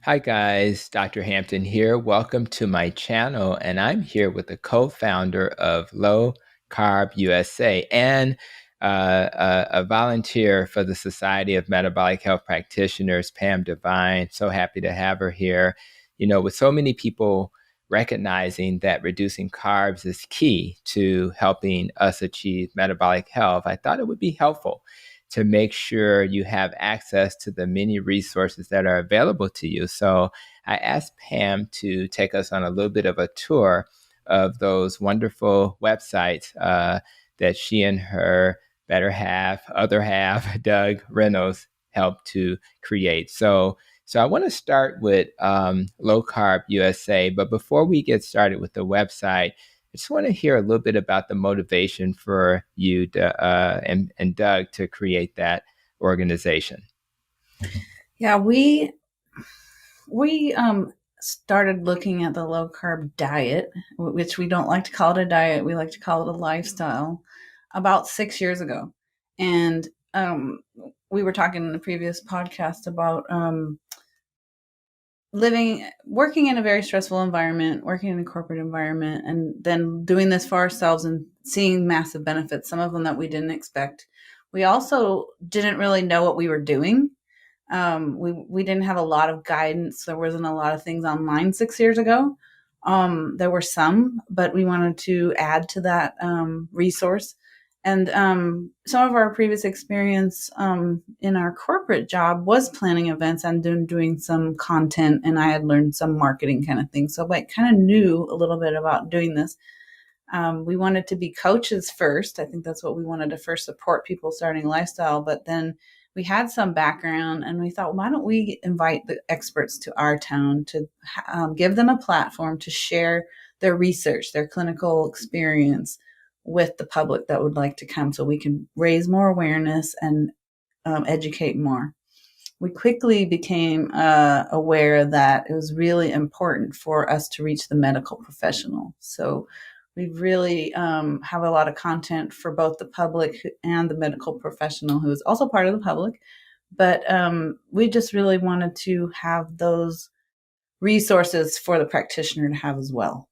Hi guys, Dr. Hampton here. Welcome to my channel, and I'm here with the co-founder of Low Carb USA and a volunteer for the Society of Metabolic Health Practitioners, Pam Devine. So happy to have her here. With so many people recognizing that reducing carbs is key to helping us achieve metabolic health, I thought it would be helpful to make sure you have access to the many resources that are available to you. So I asked Pam to take us on a little bit of a tour of those wonderful websites that she and her other half, Doug Reynolds, helped to create. So I want to start with Low Carb USA, but before we get started with the website, I just want to hear a little bit about the motivation for you and Doug to create that organization. Yeah, we started looking at the low carb diet, which we don't like to call it a diet. We like to call it a lifestyle, about 6 years ago. And we were talking in the previous podcast about working in a very stressful environment, working in a corporate environment, and then doing this for ourselves and seeing massive benefits, some of them that we didn't expect. We also didn't really know what we were doing. We didn't have a lot of guidance. There wasn't a lot of things online 6 years ago. There were some, but we wanted to add to that resource. And some of our previous experience in our corporate job was planning events and doing some content, and I had learned some marketing kind of thing. So I kind of knew a little bit about doing this. We wanted to be coaches first. I think that's what we wanted to first support people starting lifestyle. But then we had some background and we thought, why don't we invite the experts to our town to give them a platform to share their research, their clinical experience with the public that would like to come so we can raise more awareness and educate more. We quickly became aware that it was really important for us to reach the medical professional. So we really have a lot of content for both the public and the medical professional who is also part of the public. But we just really wanted to have those resources for the practitioner to have as well.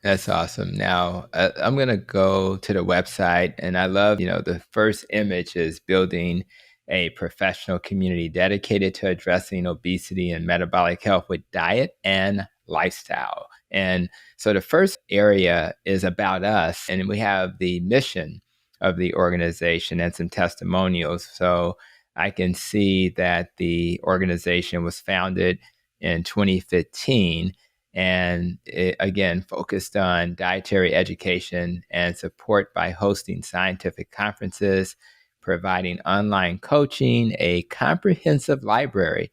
That's awesome. Now, I'm going to go to the website, and I love, the first image is building a professional community dedicated to addressing obesity and metabolic health with diet and lifestyle. And so the first area is about us, and we have the mission of the organization and some testimonials. So I can see that the organization was founded in 2015 and it, again, focused on dietary education and support by hosting scientific conferences, providing online coaching, a comprehensive library,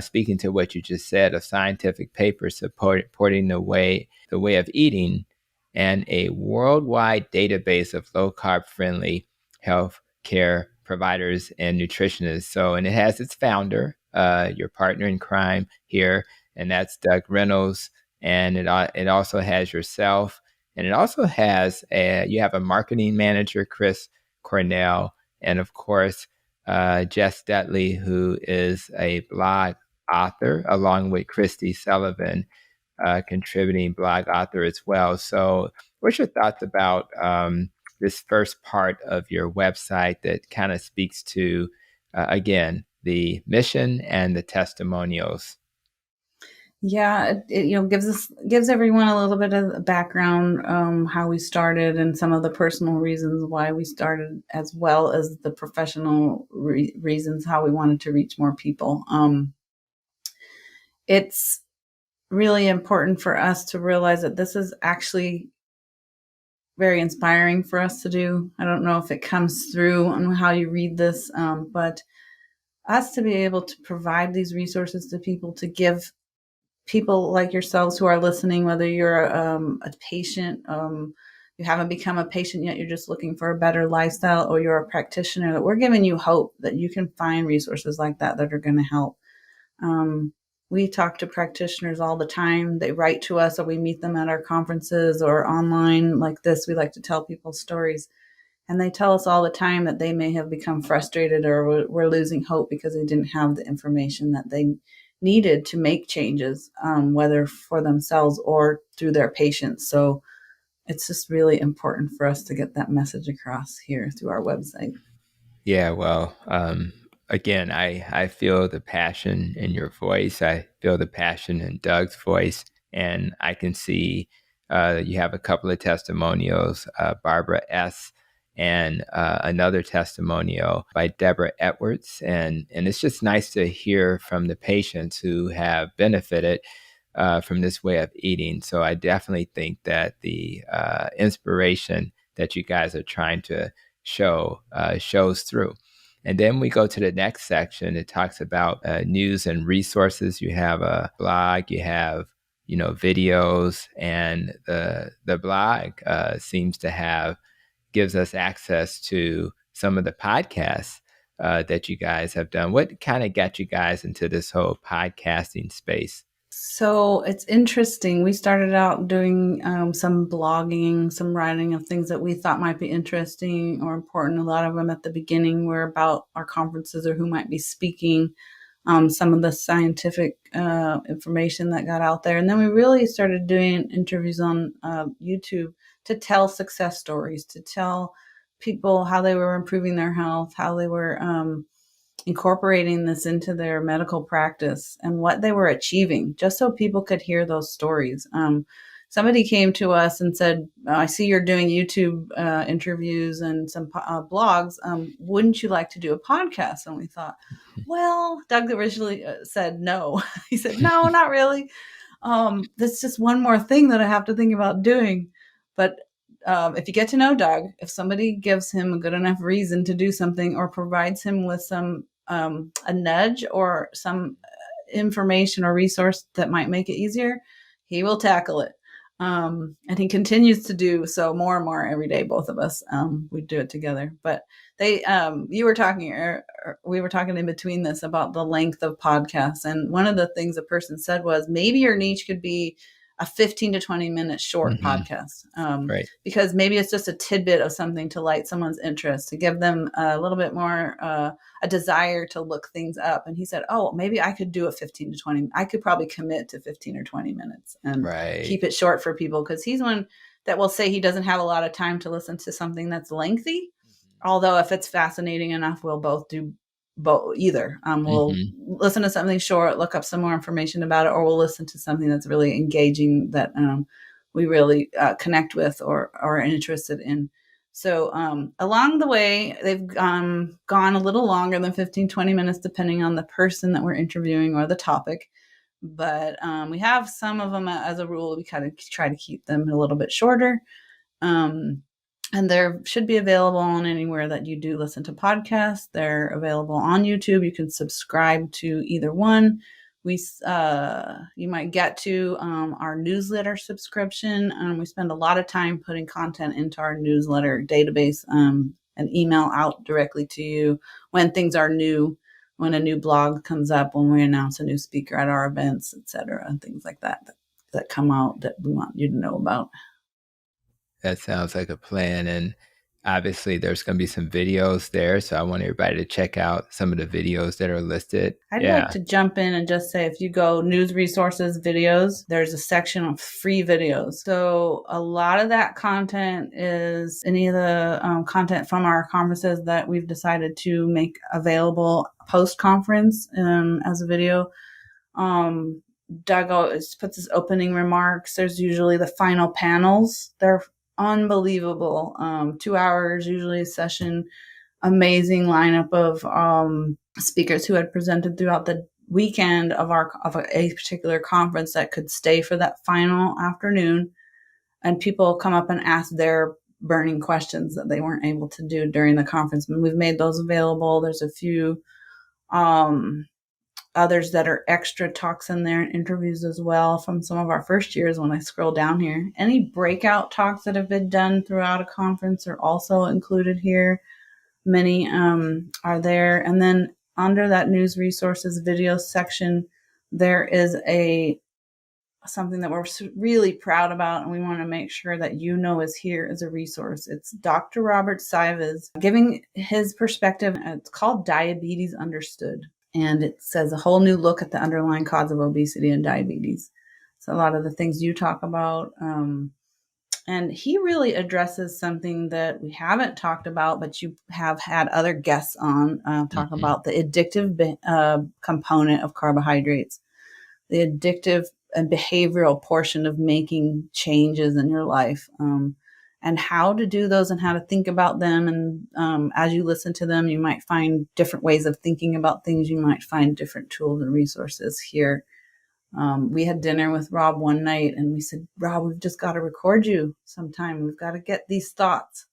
speaking to what you just said, of scientific papers supporting the way of eating, and a worldwide database of low carb friendly health care providers and nutritionists. So, and it has its founder, your partner in crime here, and that's Doug Reynolds. And it also has yourself, and it also has you have a marketing manager, Chris Cornell, and of course Jess Dudley, who is a blog author, along with Christy Sullivan, contributing blog author as well. So, what's your thoughts about this first part of your website that kind of speaks to, again, the mission and the testimonials? Yeah, it gives everyone a little bit of background, how we started and some of the personal reasons why we started, as well as the professional reasons how we wanted to reach more people. It's really important for us to realize that this is actually very inspiring for us to do. I don't know if it comes through on how you read this, but us to be able to provide these resources to people, to give people like yourselves who are listening, whether you're a patient, you haven't become a patient yet, you're just looking for a better lifestyle, or you're a practitioner, that we're giving you hope that you can find resources like that that are going to help. We talk to practitioners all the time. They write to us, or we meet them at our conferences or online like this. We like to tell people stories. And they tell us all the time that they may have become frustrated or were losing hope because they didn't have the information that they needed to make changes, whether for themselves or through their patients. So it's just really important for us to get that message across here through our website. Yeah, well, again, I feel the passion in your voice. I feel the passion in Doug's voice, and I can see you have a couple of testimonials, Barbara S. and another testimonial by Deborah Edwards, and it's just nice to hear from the patients who have benefited from this way of eating. So I definitely think that the inspiration that you guys are trying to shows through. And then we go to the next section. It talks about news and resources. You have a blog, you have videos, and the blog seems to have gives us access to some of the podcasts that you guys have done. What kind of got you guys into this whole podcasting space? So it's interesting. We started out doing some blogging, some writing of things that we thought might be interesting or important. A lot of them at the beginning were about our conferences or who might be speaking, some of the scientific information that got out there. And then we really started doing interviews on YouTube to tell success stories, to tell people how they were improving their health, how they were incorporating this into their medical practice and what they were achieving, just so people could hear those stories. Somebody came to us and said, I see you're doing YouTube interviews and some blogs. Wouldn't you like to do a podcast? And we thought, well, Doug originally said no. He said, no, not really. That's just one more thing that I have to think about doing. But if you get to know Doug, if somebody gives him a good enough reason to do something or provides him with some a nudge or some information or resource that might make it easier, he will tackle it. And he continues to do so more and more every day. Both of us, we do it together. But we were talking in between this about the length of podcasts. And one of the things a person said was maybe your niche could be a 15 to 20 minute short podcast, Right. because maybe it's just a tidbit of something to light someone's interest, to give them a little bit more a desire to look things up. And he said, oh, maybe I could do a 15 to 20. I could probably commit to 15 or 20 minutes and Right. keep it short for people, because he's one that will say he doesn't have a lot of time to listen to something that's lengthy. Although if it's fascinating enough, we'll both do both either. We'll listen to something short, look up some more information about it, or we'll listen to something that's really engaging that we really connect with or are interested in. So along the way, they've gone a little longer than 15, 20 minutes, depending on the person that we're interviewing or the topic. But we have some of them as a rule. We kind of try to keep them a little bit shorter. And they're should be available on anywhere that you do listen to podcasts. They're available on YouTube. You can subscribe to either one. You might get to our newsletter subscription. We spend a lot of time putting content into our newsletter database and email out directly to you when things are new, when a new blog comes up, when we announce a new speaker at our events, etc., and things like that come out that we want you to know about. That sounds like a plan. And obviously, there's going to be some videos there. So I want everybody to check out some of the videos that are listed. I'd like to jump in and just say, if you go news resources videos, there's a section of free videos. So a lot of that content is any of the content from our conferences that we've decided to make available post-conference as a video. Doug always puts his opening remarks. There's usually the final panels. They're unbelievable. 2 hours, usually a session. Amazing lineup of speakers who had presented throughout the weekend of a particular conference that could stay for that final afternoon. And people come up and ask their burning questions that they weren't able to do during the conference. And we've made those available. There's a few others that are extra talks in there and interviews as well from some of our first years. When I scroll down here, any breakout talks that have been done throughout a conference are also included here. Many are there. And then under that news resources video section, there is something that we're really proud about, and we want to make sure that you know is here as a resource. It's Dr. Robert Sivas giving his perspective. It's called Diabetes Understood. And it says a whole new look at the underlying cause of obesity and diabetes. So a lot of the things you talk about. And he really addresses something that we haven't talked about, but you have had other guests on talk Hmm. about the addictive component of carbohydrates, the addictive and behavioral portion of making changes in your life, and how to do those and how to think about them. And as you listen to them, you might find different ways of thinking about things. You might find different tools and resources here. We had dinner with Rob one night and we said, Rob, we've just got to record you sometime. We've got to get these thoughts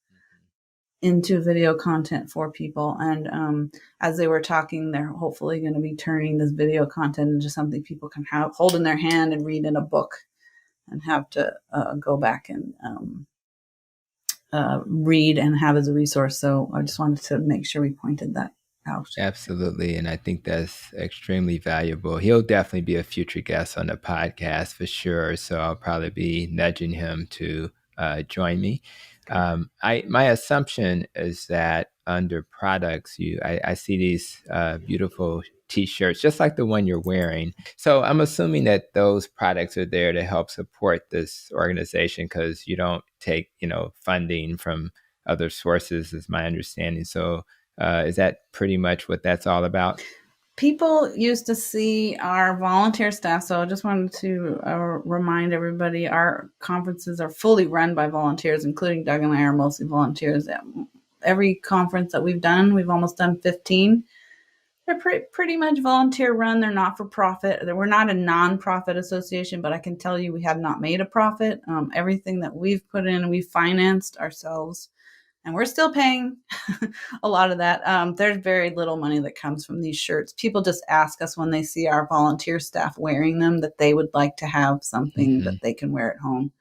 into video content for people. And as they were talking, they're hopefully going to be turning this video content into something people can hold in their hand and read in a book and have to go back and read and have as a resource. So I just wanted to make sure we pointed that out. Absolutely. And I think that's extremely valuable. He'll definitely be a future guest on the podcast for sure. So I'll probably be nudging him to join me. My assumption is that under products, I see these beautiful T-shirts, just like the one you're wearing. So I'm assuming that those products are there to help support this organization because you don't take, funding from other sources, is my understanding. So is that pretty much what that's all about? People used to see our volunteer staff. So I just wanted to remind everybody our conferences are fully run by volunteers, including Doug and I are mostly volunteers. Every conference that we've done, we've almost done 15. They're pretty much volunteer run. They're not for profit. We're not a non-profit association, but I can tell you we have not made a profit. Everything that we've put in, we've financed ourselves. And we're still paying a lot of that. There's very little money that comes from these shirts. People just ask us when they see our volunteer staff wearing them that they would like to have something Hmm. that they can wear at home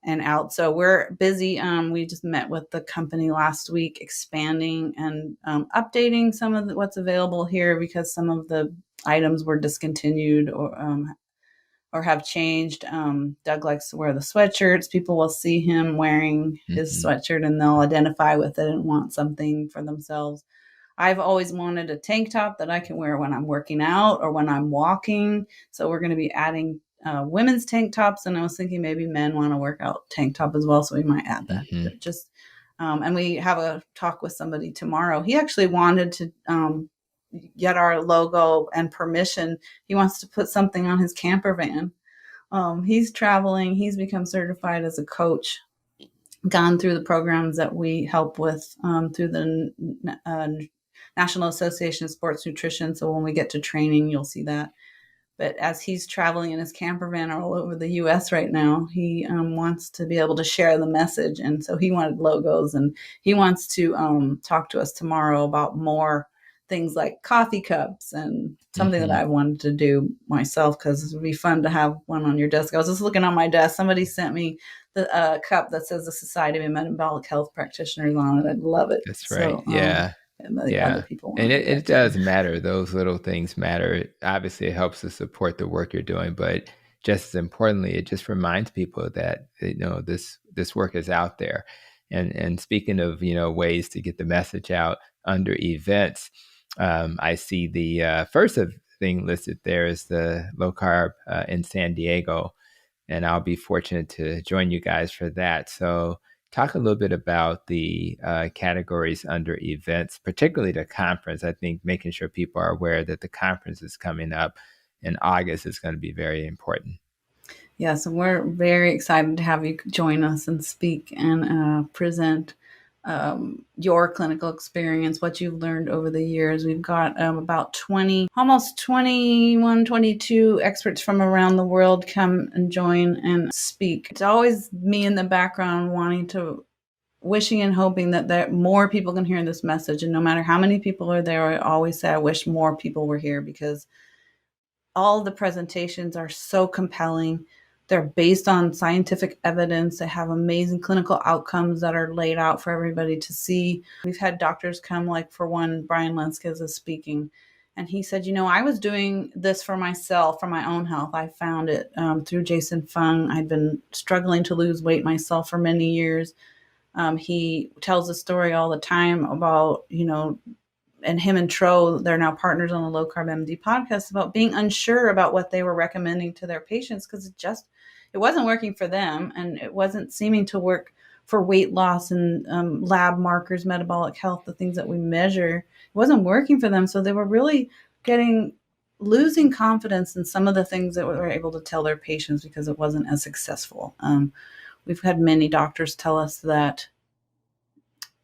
and out. So we're busy. We just met with the company last week, expanding and updating some of what's available here because some of the items were discontinued or have changed. Doug likes to wear the sweatshirts. People will see him wearing his Hmm. sweatshirt and they'll identify with it and want something for themselves. I've always wanted a tank top that I can wear when I'm working out or when I'm walking. So we're going to be adding women's tank tops. And I was thinking maybe men want to work out tank top as well. So we might add that. Hmm. Just and we have a talk with somebody tomorrow. He actually wanted to get our logo and permission. He wants to put something on his camper van. He's traveling. He's become certified as a coach, gone through the programs that we help with through the National Association of Sports Nutrition. So when we get to training, you'll see that. But as he's traveling in his camper van all over the U.S. right now, he wants to be able to share the message. And so he wanted logos and he wants to talk to us tomorrow about more things like coffee cups and something that Hmm. I've wanted to do myself because it would be fun to have one on your desk. I was just looking on my desk. Somebody sent me the cup that says the Society of Metabolic Health Practitioners on it. I'd love it. That's right. So, Yeah. and the other Yeah. people want And to do it that too. does matter. Those little things matter. Obviously, it helps to support the work you're doing, but just as importantly, it just reminds people that this work is out there. And speaking of ways to get the message out under events, I see the first thing listed there is the low carb in San Diego, and I'll be fortunate to join you guys for that. So, talk a little bit about the categories under events, particularly the conference. I think making sure people are aware that the conference is coming up in August is going to be very important. Yeah, so we're very excited to have you join us and speak and present your clinical experience, what you've learned over the years. We've got about 20, almost 21, 22 experts from around the world come and join and speak. It's always me in the background wanting to, wishing and hoping that more people can hear this message. And no matter how many people are there, I always say I wish more people were here because all the presentations are so compelling. They're based on scientific evidence. They have amazing clinical outcomes that are laid out for everybody to see. We've had doctors come, like for one, Brian Lenskis is speaking, and he said, I was doing this for myself, for my own health. I found it through Jason Fung. I'd been struggling to lose weight myself for many years. He tells a story all the time about, and him and Tro, they're now partners on the Low Carb MD podcast, about being unsure about what they were recommending to their patients because it wasn't working for them, and it wasn't seeming to work for weight loss and lab markers, metabolic health, the things that we measure. It wasn't working for them, so they were really losing confidence in some of the things that we were able to tell their patients because it wasn't as successful. We've had many doctors tell us that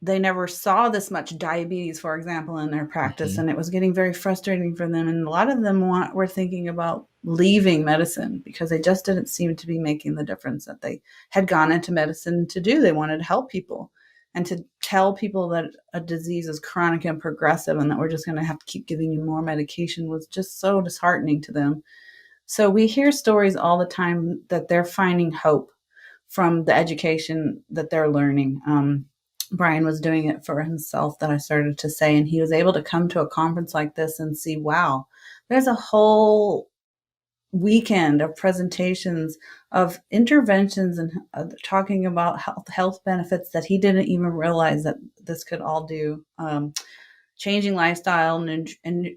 they never saw this much diabetes, for example, in their practice, and it was getting very frustrating for them. And a lot of them were thinking about leaving medicine because they just didn't seem to be making the difference that they had gone into medicine to do. They wanted to help people, and to tell people that a disease is chronic and progressive and that we're just going to have to keep giving you more medication was just so disheartening to them. So we hear stories all the time that they're finding hope from the education that they're learning. Brian was doing it for himself, that I started to say, and he was able to come to a conference like this and see, wow, there's a whole weekend of presentations of interventions and talking about health benefits that he didn't even realize that this could all do. Changing lifestyle and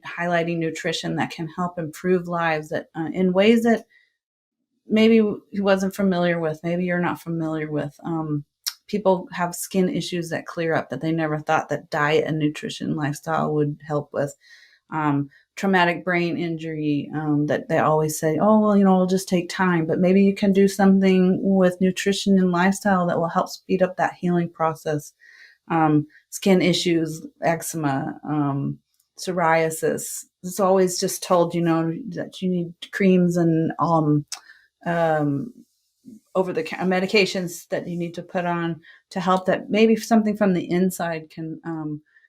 highlighting nutrition that can help improve lives that in ways that maybe he wasn't familiar with, maybe you're not familiar with. People have skin issues that clear up that they never thought that diet and nutrition lifestyle would help with. Traumatic brain injury, that they always say, oh, well, it'll just take time, but maybe you can do something with nutrition and lifestyle that will help speed up that healing process. Skin issues, eczema, psoriasis. It's always just told, that you need creams and over the medications that you need to put on to help that maybe something from the inside can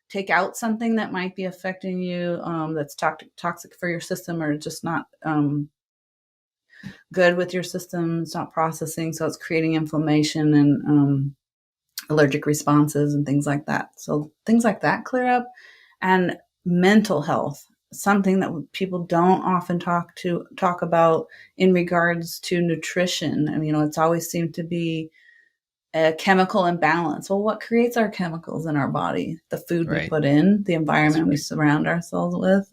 take out something that might be affecting you, that's toxic for your system, or just not good with your system. It's not processing, so it's creating inflammation and allergic responses and things like that. So things like that clear up. And mental health, something that people don't often talk about in regards to nutrition. It's always seemed to be a chemical imbalance. Well, what creates our chemicals in our body? The food we put in, the environment we surround ourselves with,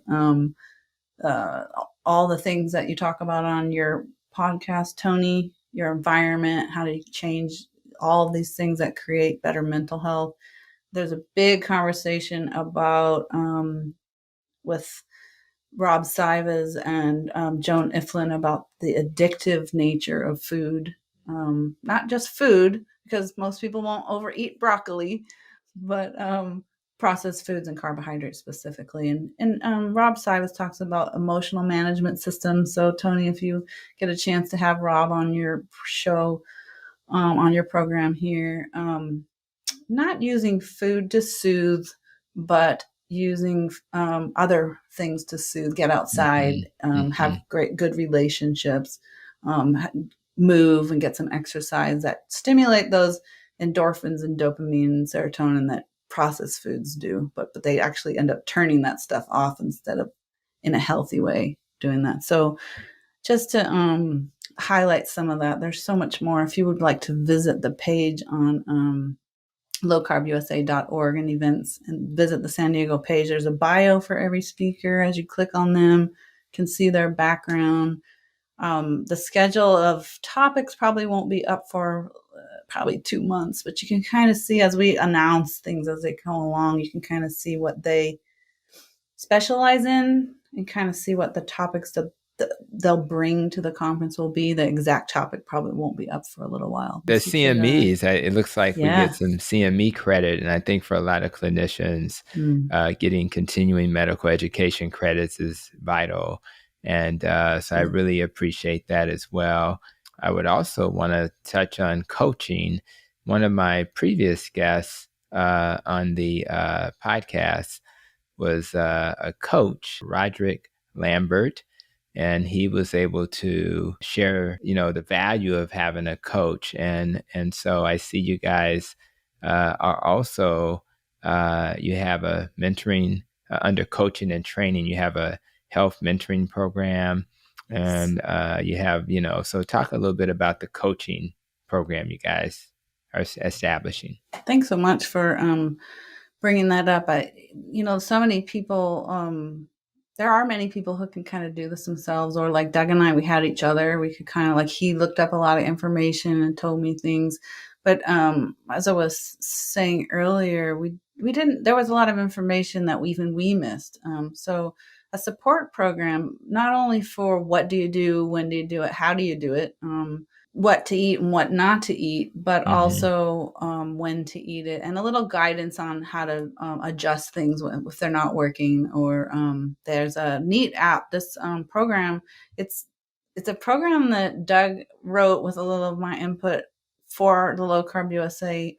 all the things that you talk about on your podcast, Tony, your environment, how do you change all of these things that create better mental health. There's a big conversation about with Rob Sivas and Joan Iflin about the addictive nature of food. Not just food, because most people won't overeat broccoli, but processed foods and carbohydrates specifically. And Rob Sivas talks about emotional management systems. So Tony, if you get a chance to have Rob on your show, on your program here, not using food to soothe, but using other things to soothe, get outside, have good relationships, move and get some exercise that stimulate those endorphins and dopamine and serotonin that processed foods do, but they actually end up turning that stuff off instead of in a healthy way doing that. So just to highlight some of that, there's so much more. If you would like to visit the page on LowCarbUSA.org and events, and visit the San Diego page, there's a bio for every speaker. As you click on them, you can see their background. The schedule of topics probably won't be up for probably 2 months, but you can kind of see as we announce things as they come along, you can kind of see what they specialize in and kind of see what the topics that they'll bring to the conference will be. The exact topic probably won't be up for a little while. The CMEs, it looks like we get some CME credit. And I think for a lot of clinicians, getting continuing medical education credits is vital. And so I really appreciate that as well. I would also want to touch on coaching. One of my previous guests on the podcast was a coach, Roderick Lambert. And he was able to share, the value of having a coach. And so I see you guys are also, you have a mentoring under coaching and training. You have a health mentoring program, and you have, so talk a little bit about the coaching program you guys are establishing. Thanks so much for bringing that up. So many people, there are many people who can kind of do this themselves, or like Doug and I, we had each other. We could kind of like, he looked up a lot of information and told me things. But as I was saying earlier, we didn't, there was a lot of information that we missed. So a support program, not only for what do you do, when do you do it, how do you do it, what to eat and what not to eat, but also when to eat it, and a little guidance on how to adjust things if they're not working. Or there's a neat app. This program, it's a program that Doug wrote with a little of my input for the Low Carb USA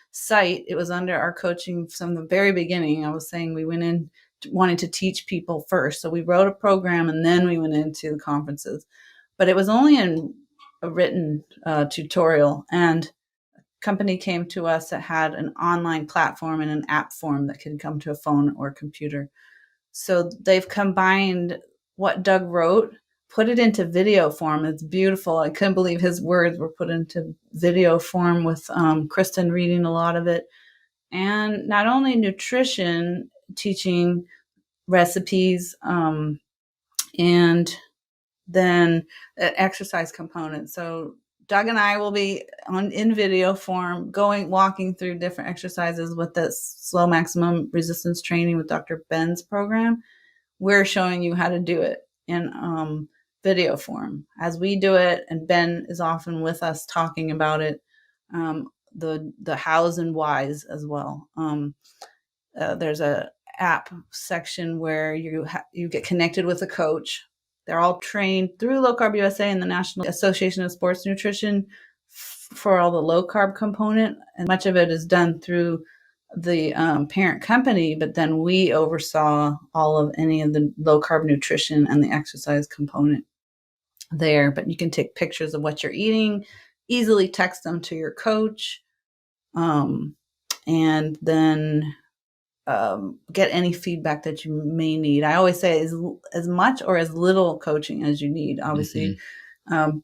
site. It was under our coaching from the very beginning. I was saying we went in wanting to teach people first, so we wrote a program and then we went into the conferences. But it was only in a written tutorial, and a company came to us that had an online platform and an app form that could come to a phone or computer. So they've combined what Doug wrote, put it into video form. It's beautiful. I couldn't believe his words were put into video form, with Kristen reading a lot of it. And not only nutrition, teaching recipes, and then an exercise component. So Doug and I will be in video form walking through different exercises with the slow maximum resistance training with Dr. Ben's program. We're showing you how to do it in video form as we do it, and Ben is often with us talking about it, the hows and whys as well. There's a app section where you get connected with a coach. They're all trained through Low Carb USA and the National Association of Sports Nutrition for all the low carb component, and much of it is done through the parent company. But then we oversaw all of any of the low carb nutrition and the exercise component there. But you can take pictures of what you're eating, easily text them to your coach, and then get any feedback that you may need. I always say as much or as little coaching as you need. Obviously,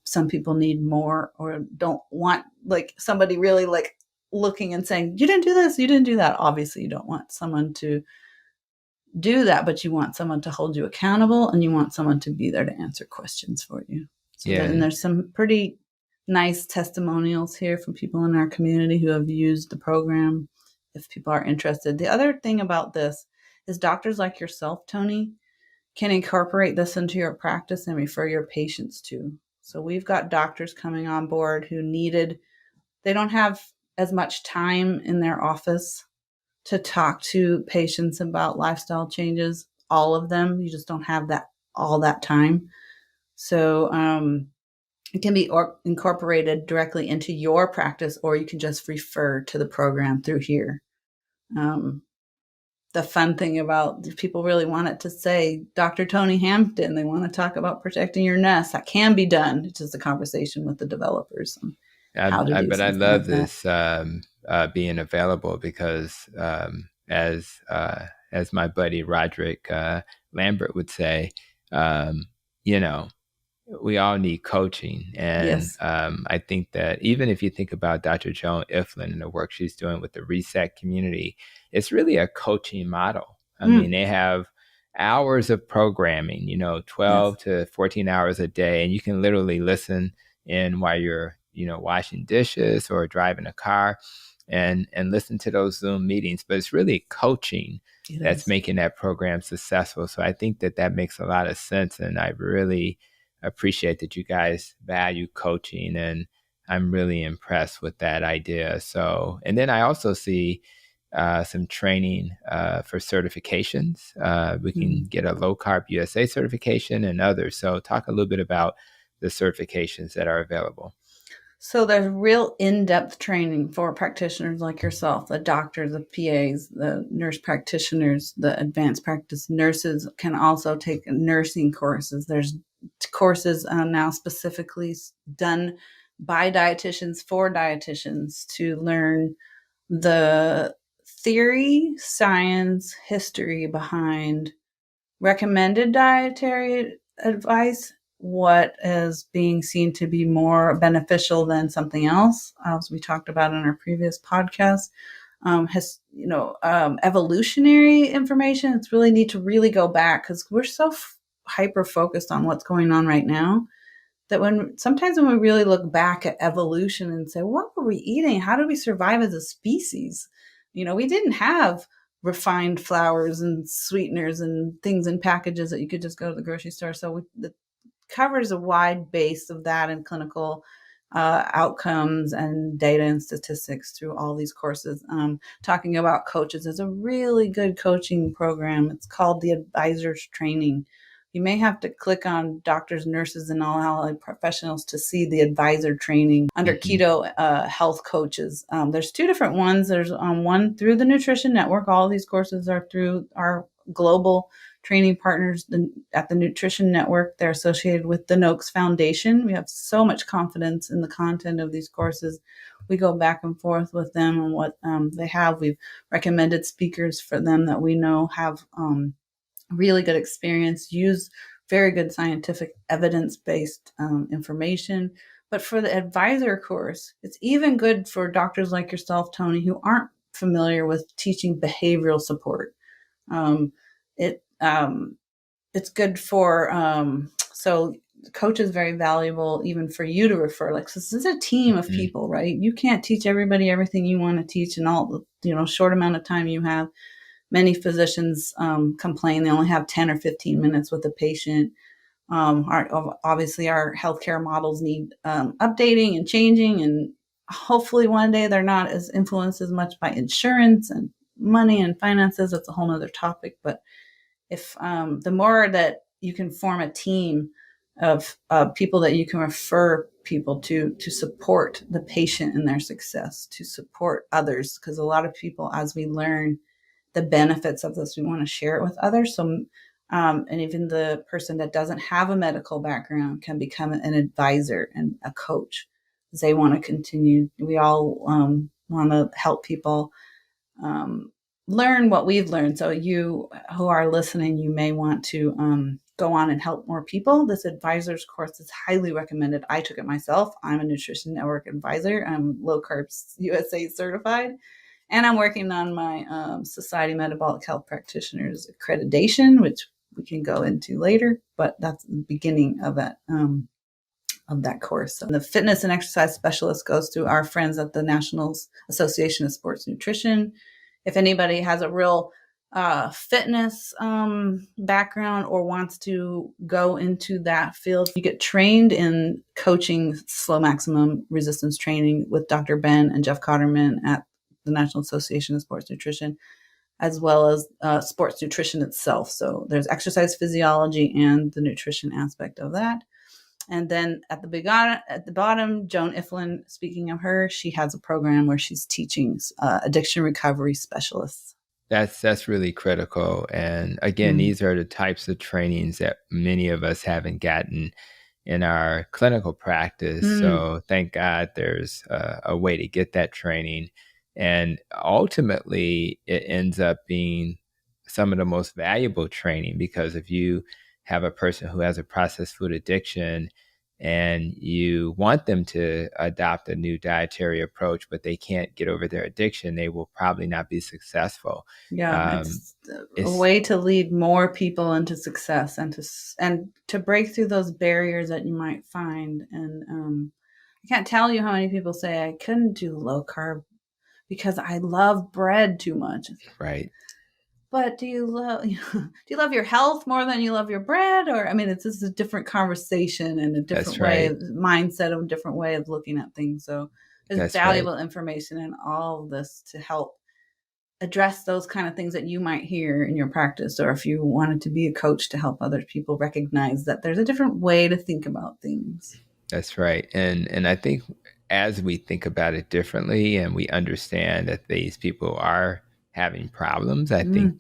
some people need more or don't want like somebody really like looking and saying, you didn't do this, you didn't do that. Obviously, you don't want someone to do that, but you want someone to hold you accountable, and you want someone to be there to answer questions for you. So and there's some pretty nice testimonials here from people in our community who have used the program, if people are interested. The other thing about this is doctors like yourself, Tony, can incorporate this into your practice and refer your patients to. So we've got doctors coming on board who they don't have as much time in their office to talk to patients about lifestyle changes, all of them. You just don't have all that time. So it can be incorporated directly into your practice, or you can just refer to the program through here. The fun thing about, if people really want it to say Dr. Tony Hampton, they want to talk about protecting your nest, that can be done. It's just a conversation with the developers on how to do But I something love like this being available, because as my buddy Roderick Lambert would say, you know, we all need coaching. And Yes. I think that even if you think about Dr. Joan Iflin and the work she's doing with the Reset community, it's really a coaching model. I mean, they have hours of programming, 12 to 14 hours a day, and you can literally listen in while you're, washing dishes or driving a car, and listen to those Zoom meetings. But it's really coaching that's making that program successful. So I think that makes a lot of sense, and I really appreciate that you guys value coaching, and I'm really impressed with that idea. So, and then I also see some training for certifications. We can get a Low Carb USA certification and others. So talk a little bit about the certifications that are available. So there's real in-depth training for practitioners like yourself, the doctors, the PAs, the nurse practitioners, the advanced practice nurses can also take nursing courses. There's courses now specifically done by dietitians for dietitians to learn the theory, science, history behind recommended dietary advice, what is being seen to be more beneficial than something else, as we talked about in our previous podcast. has evolutionary information. It's really neat to really go back because we're so hyper focused on what's going on right now that sometimes when we really look back at evolution and say, what were we eating? How did we survive as a species? We didn't have refined flours and sweeteners and things in packages that you could just go to the grocery store. So it covers a wide base of that in clinical outcomes and data and statistics through all these courses. Talking about coaches is a really good coaching program. It's called the Advisors Training. You may have to click on doctors, nurses, and all allied professionals to see the advisor training under keto health coaches. There's two different ones. There's one through the Nutrition Network. All of these courses are through our global training partners at the Nutrition Network. They're associated with the Noakes Foundation. We have so much confidence in the content of these courses. We go back and forth with them on what they have. We've recommended speakers for them that we know have really good experience, use very good scientific evidence-based information. But for the advisor course, it's even good for doctors like yourself, Tony, who aren't familiar with teaching behavioral support. It's good for so coach is very valuable even for you to refer. Like, so this is a team of people, right? You can't teach everybody everything you want to teach in all the short amount of time you have. Many physicians complain they only have 10 or 15 minutes with a patient. Obviously, our healthcare models need updating and changing, and hopefully one day they're not as influenced as much by insurance and money and finances. That's a whole other topic. But if the more that you can form a team of people that you can refer people to support the patient in their success, to support others, because a lot of people, as we learn the benefits of this, we want to share it with others. So, and even the person that doesn't have a medical background can become an advisor and a coach. They want to continue. We all want to help people learn what we've learned. So you who are listening, you may want to go on and help more people. This advisors course is highly recommended. I took it myself. I'm a Nutrition Network advisor. I'm LowCarbUSA certified. And I'm working on my Society Metabolic Health Practitioners accreditation, which we can go into later, but that's the beginning of that course. So the fitness and exercise specialist goes to our friends at the National Association of Sports Nutrition. If anybody has a real fitness background or wants to go into that field, you get trained in coaching slow maximum resistance training with Dr. Ben and Jeff Cotterman at the National Association of Sports Nutrition, as well as sports nutrition itself. So there's exercise physiology and the nutrition aspect of that. And then at the bottom, Joan Iflin, speaking of her, she has a program where she's teaching addiction recovery specialists. That's really critical. And again, these are the types of trainings that many of us haven't gotten in our clinical practice. So thank God there's a way to get that training. And ultimately, it ends up being some of the most valuable training, because if you have a person who has a processed food addiction and you want them to adopt a new dietary approach, but they can't get over their addiction, they will probably not be successful. Yeah, it's a way to lead more people into success and to break through those barriers that you might find. And I can't tell you how many people say, I couldn't do low carb because I love bread too much. Right. But do you love your health more than you love your bread? Or, I mean, it's just a different conversation and a different way of mindset, a different way of looking at things. So there's valuable information in all of this to help address those kind of things that you might hear in your practice, or if you wanted to be a coach to help other people recognize that there's a different way to think about things. That's right. And I think as we think about it differently and we understand that these people are having problems, I think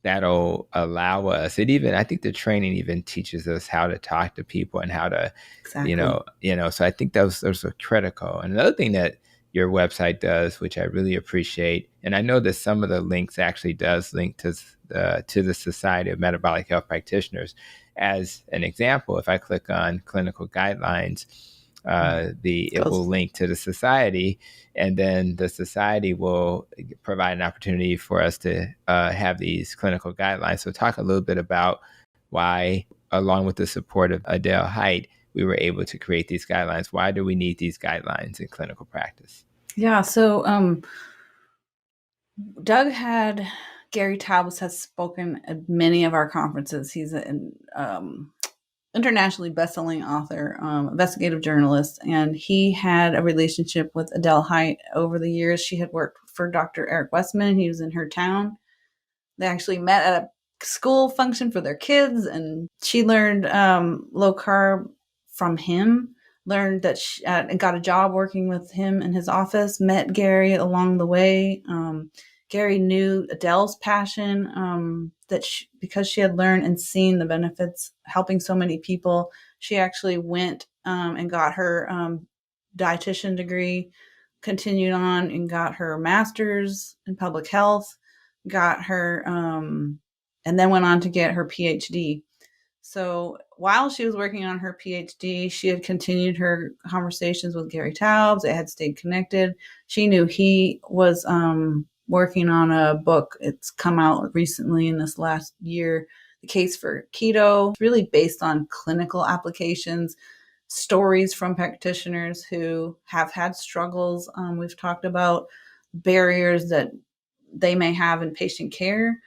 that'll allow us. I think the training even teaches us how to talk to people and how to, so I think those are critical. And another thing that your website does, which I really appreciate, and I know that some of the links actually does link to the Society of Metabolic Health Practitioners. As an example, if I click on clinical guidelines, it will link to the society, and then the society will provide an opportunity for us to have these clinical guidelines. So talk a little bit about why, along with the support of Adele Height, we were able to create these guidelines. Why do we need these guidelines in clinical practice? Yeah, so Gary Taubes has spoken at many of our conferences. He's an internationally best-selling author, investigative journalist, and he had a relationship with Adele Height over the years. She had worked for Dr. Eric Westman. He was in her town. They actually met at a school function for their kids, and she learned low carb from him, learned that she got a job working with him in his office, met Gary along the way. Gary knew Adele's passion, because she had learned and seen the benefits helping so many people. She actually went and got her dietitian degree, continued on and got her master's in public health, got her, and then went on to get her PhD. So while she was working on her PhD, she had continued her conversations with Gary Taubes. They had stayed connected. She knew he was working on a book. It's come out recently in this last year, The Case for Keto. It's really based on clinical applications, stories from practitioners who have had struggles. We've talked about barriers that they may have in patient care,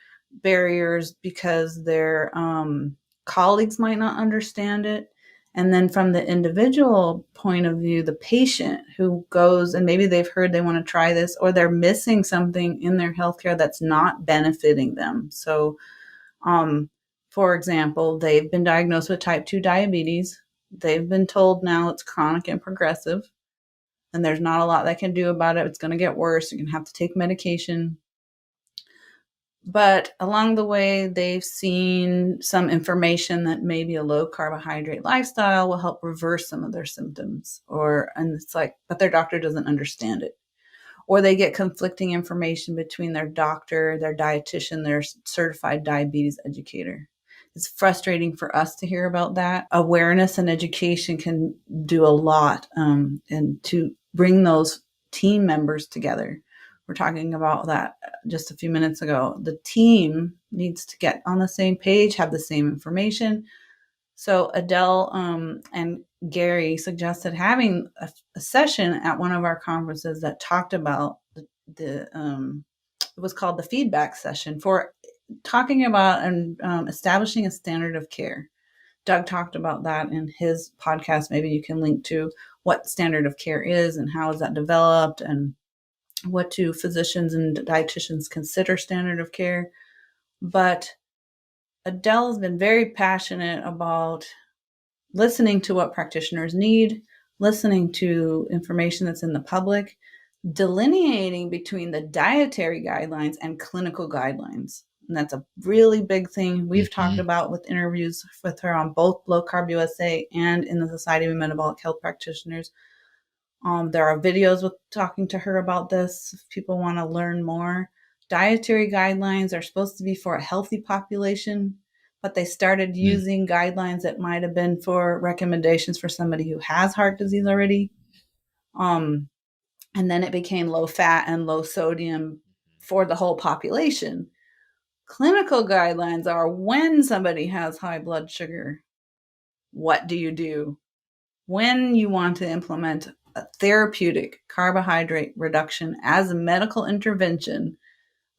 barriers because their colleagues might not understand it. And then from the individual point of view, the patient who goes and maybe they've heard they want to try this, or they're missing something in their healthcare that's not benefiting them. So, for example, they've been diagnosed with type 2 diabetes. They've been told now it's chronic and progressive, and there's not a lot they can do about it. It's going to get worse. You're going to have to take medication. But along the way, they've seen some information that maybe a low carbohydrate lifestyle will help reverse some of their symptoms. And it's like, but their doctor doesn't understand it. Or they get conflicting information between their doctor, their dietitian, their certified diabetes educator. It's frustrating for us to hear about that. Awareness and education can do a lot, and to bring those team members together. We're talking about that just a few minutes ago. The team needs to get on the same page, have the same information. So Adele and Gary suggested having a session at one of our conferences that talked about it was called the feedback session, for talking about and establishing a standard of care. Doug talked about that in his podcast. Maybe you can link to what standard of care is and how is that developed, and what do physicians and dietitians consider standard of care. But Adele has been very passionate about listening to what practitioners need, listening to information that's in the public, delineating between the dietary guidelines and clinical guidelines. And that's a really big thing we've talked about with interviews with her on both LowCarbUSA and in the Society of Metabolic Health Practitioners. There are videos with talking to her about this if people want to learn more. Dietary guidelines are supposed to be for a healthy population, but they started using guidelines that might have been for recommendations for somebody who has heart disease already. And then it became low fat and low sodium for the whole population. Clinical guidelines are when somebody has high blood sugar, what do you do? When you want to implement a therapeutic carbohydrate reduction as a medical intervention,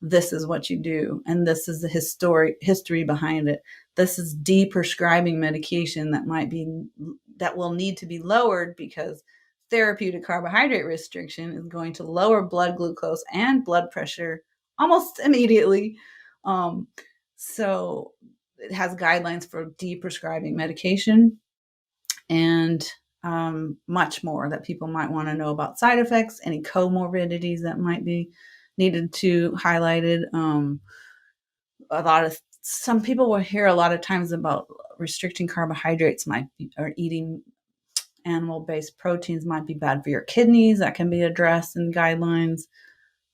this is what you do. And this is the history behind it. This is deprescribing medication that will need to be lowered, because therapeutic carbohydrate restriction is going to lower blood glucose and blood pressure almost immediately. So it has guidelines for deprescribing medication, and much more that people might want to know about side effects, any comorbidities that might be needed to highlighted. Some people will hear a lot of times about restricting carbohydrates or eating animal-based proteins might be bad for your kidneys. That can be addressed in guidelines,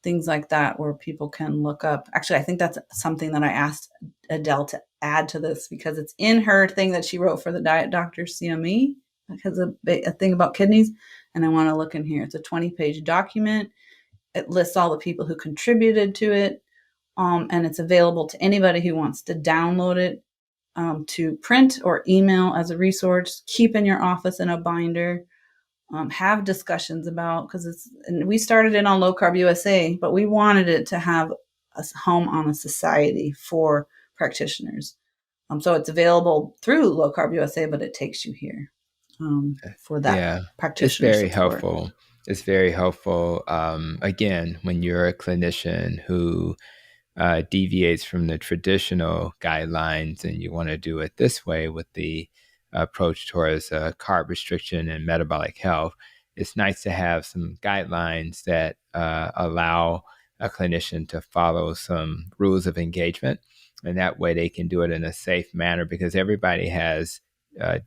things like that, where people can look up. Actually, I think that's something that I asked Adele to add to this, because it's in her thing that she wrote for the Diet Doctor CME. has a thing about kidneys, and I want to look in here. It's a 20-page document. It lists all the people who contributed to it, and it's available to anybody who wants to download it, to print or email as a resource, keep in your office in a binder, have discussions about, because and we started it on Low Carb USA, but we wanted it to have a home on a society for practitioners. So it's available through Low Carb USA, but it takes you here for that Yeah, it's practitioner very support. helpful. It's very helpful. Again, when you're a clinician who deviates from the traditional guidelines and you want to do it this way with the approach towards carb restriction and metabolic health, it's nice to have some guidelines that allow a clinician to follow some rules of engagement. And that way they can do it in a safe manner, because everybody has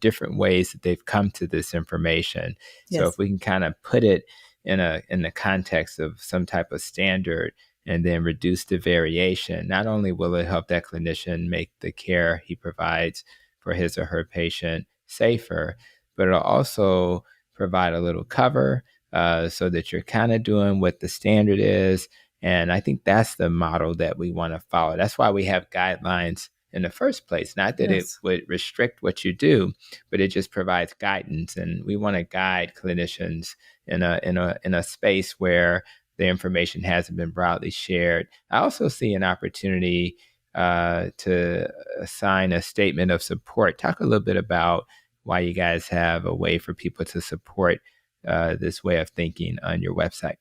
different ways that they've come to this information. So Yes. if we can kind of put it in the context of some type of standard and then reduce the variation, not only will it help that clinician make the care he provides for his or her patient safer, but it'll also provide a little cover so that you're kind of doing what the standard is. And I think that's the model that we want to follow. That's why we have guidelines in the first place. Not that it Yes. would restrict what you do, but it just provides guidance. And we want to guide clinicians in a space where the information hasn't been broadly shared. I also see an opportunity to assign a statement of support. Talk a little bit about why you guys have a way for people to support this way of thinking on your website.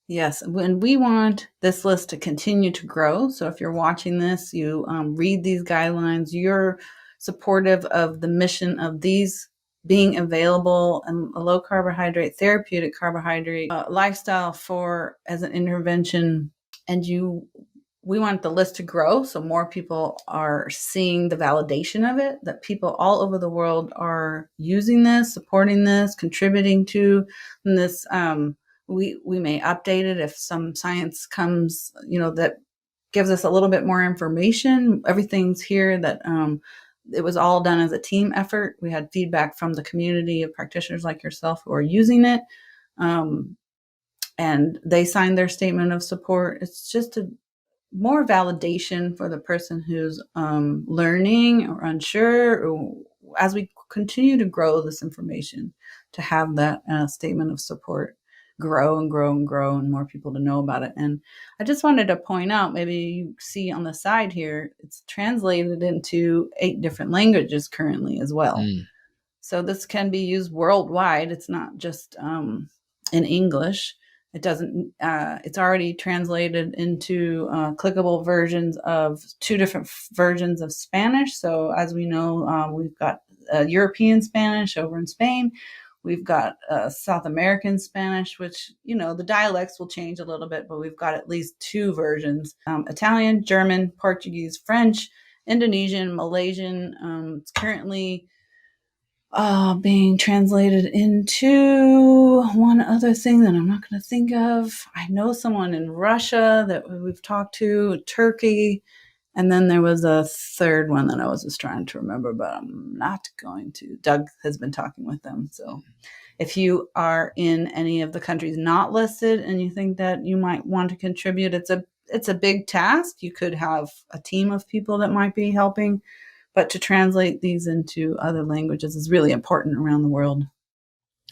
Yes, and we want this list to continue to grow. So if you're watching this, you read these guidelines, you're supportive of the mission of these being available, and a low carbohydrate, therapeutic carbohydrate lifestyle for as an intervention. And we want the list to grow so more people are seeing the validation of it, that people all over the world are using this, supporting this, contributing to this. We may update it if some science comes, that gives us a little bit more information. Everything's here that it was all done as a team effort. We had feedback from the community of practitioners like yourself who are using it. And they signed their statement of support. It's just a more validation for the person who's learning or unsure, or as we continue to grow this information, to have that statement of support grow and grow and grow, and more people to know about it. And I just wanted to point out, maybe you see on the side here, it's translated into 8 different languages currently as well. Mm. So this can be used worldwide. It's not just in English. It doesn't. It's already translated into clickable versions of 2 different versions of Spanish. So as we know, we've got European Spanish over in Spain. We've got South American Spanish, which, the dialects will change a little bit, but we've got at least 2 versions: Italian, German, Portuguese, French, Indonesian, Malaysian. It's currently being translated into one other thing that I'm not going to think of. I know someone in Russia that we've talked to, Turkey, and then there was a third one that I was just trying to remember, but I'm not going to. Doug has been talking with them. So if you are in any of the countries not listed and you think that you might want to contribute, it's a big task. You could have a team of people that might be helping, but to translate these into other languages is really important around the world.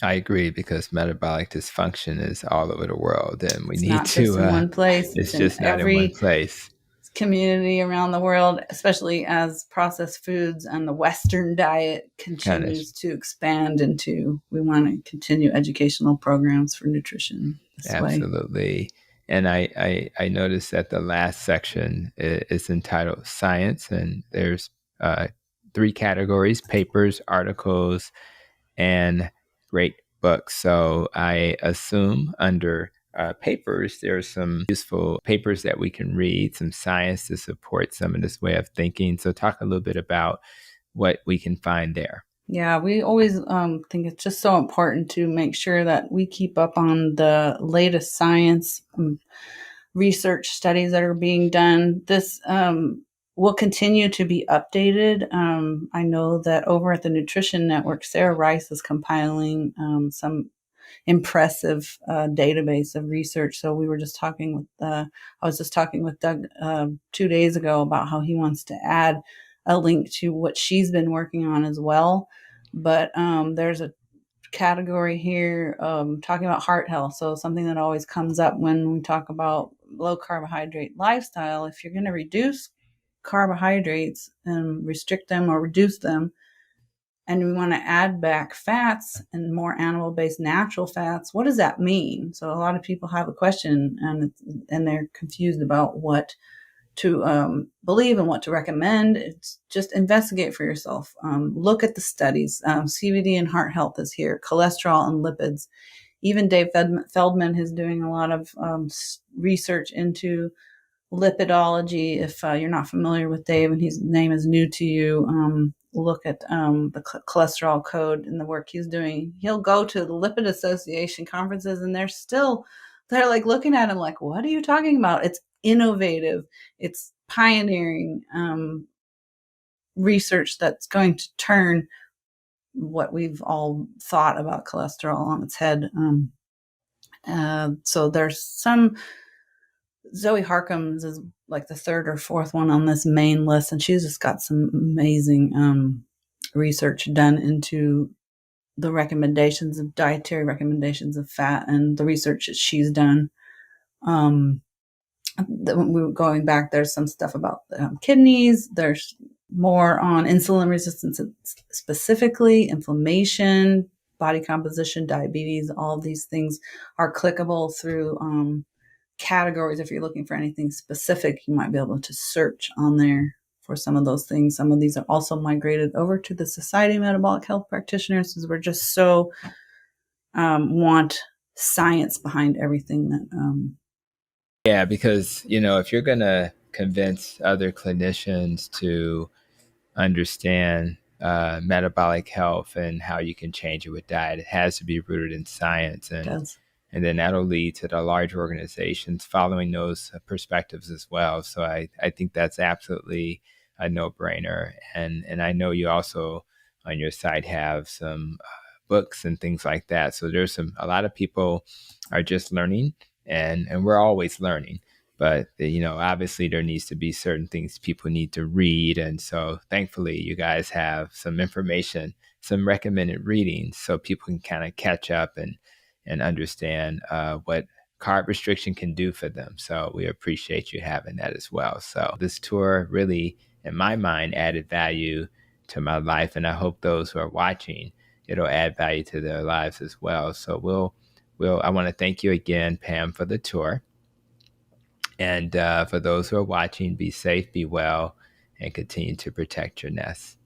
I agree, because metabolic dysfunction is all over the world, and we It's need not just in to, one place, it's it's in just not in one every place. community around the world, especially as processed foods and the Western diet Kind of continues to expand into, we want to continue educational programs for nutrition this way. Absolutely. And I noticed that the last section is entitled Science, and there's 3 categories: papers, articles, and great books. So I assume under papers, there's some useful papers that we can read, some science to support some of this way of thinking. So talk a little bit about what we can find there. Yeah, we always think it's just so important to make sure that we keep up on the latest science, research studies that are being done. This will continue to be updated. I know that over at the Nutrition Network, Sarah Rice is compiling some impressive database of research. So we were just talking with, I was just talking with Doug 2 days ago about how he wants to add a link to what she's been working on as well. But there's a category here talking about heart health. So something that always comes up when we talk about low carbohydrate lifestyle, if you're going to reduce carbohydrates and restrict them or reduce them, and we want to add back fats and more animal-based natural fats, what does that mean? So a lot of people have a question, and they're confused about what to believe and what to recommend. It's just investigate for yourself. Look at the studies. CBD and heart health is here, cholesterol and lipids. Even Dave Feldman is doing a lot of research into lipidology. If you're not familiar with Dave and his name is new to you, look at the cholesterol code and the work he's doing. He'll go to the Lipid Association conferences, and they're like looking at him like, what are you talking about? It's innovative. It's pioneering research that's going to turn what we've all thought about cholesterol on its head. So there's some, Zoe Harkins is like the third or fourth one on this main list, and she's just got some amazing research done into the recommendations of dietary recommendations of fat and the research that she's done. Going back, there's some stuff about kidneys. There's more on insulin resistance specifically, inflammation, body composition, diabetes. All of these things are clickable through categories. If you're looking for anything specific, you might be able to search on there for some of those things. Some of these are also migrated over to the Society of Metabolic Health Practitioners, because we're just so want science behind everything that Yeah, because, if you're going to convince other clinicians to understand metabolic health and how you can change it with diet, it has to be rooted in science. does. And then that'll lead to the large organizations following those perspectives as well. So I think that's absolutely a no-brainer. And I know you also on your site have some books and things like that. So there's a lot of people are just learning, and we're always learning. But, obviously there needs to be certain things people need to read. And so thankfully you guys have some information, some recommended readings, so people can kind of catch up and understand what carb restriction can do for them. So we appreciate you having that as well. So this tour really, in my mind, added value to my life. And I hope those who are watching, it'll add value to their lives as well. So I want to thank you again, Pam, for the tour. And for those who are watching, be safe, be well, and continue to protect your nest.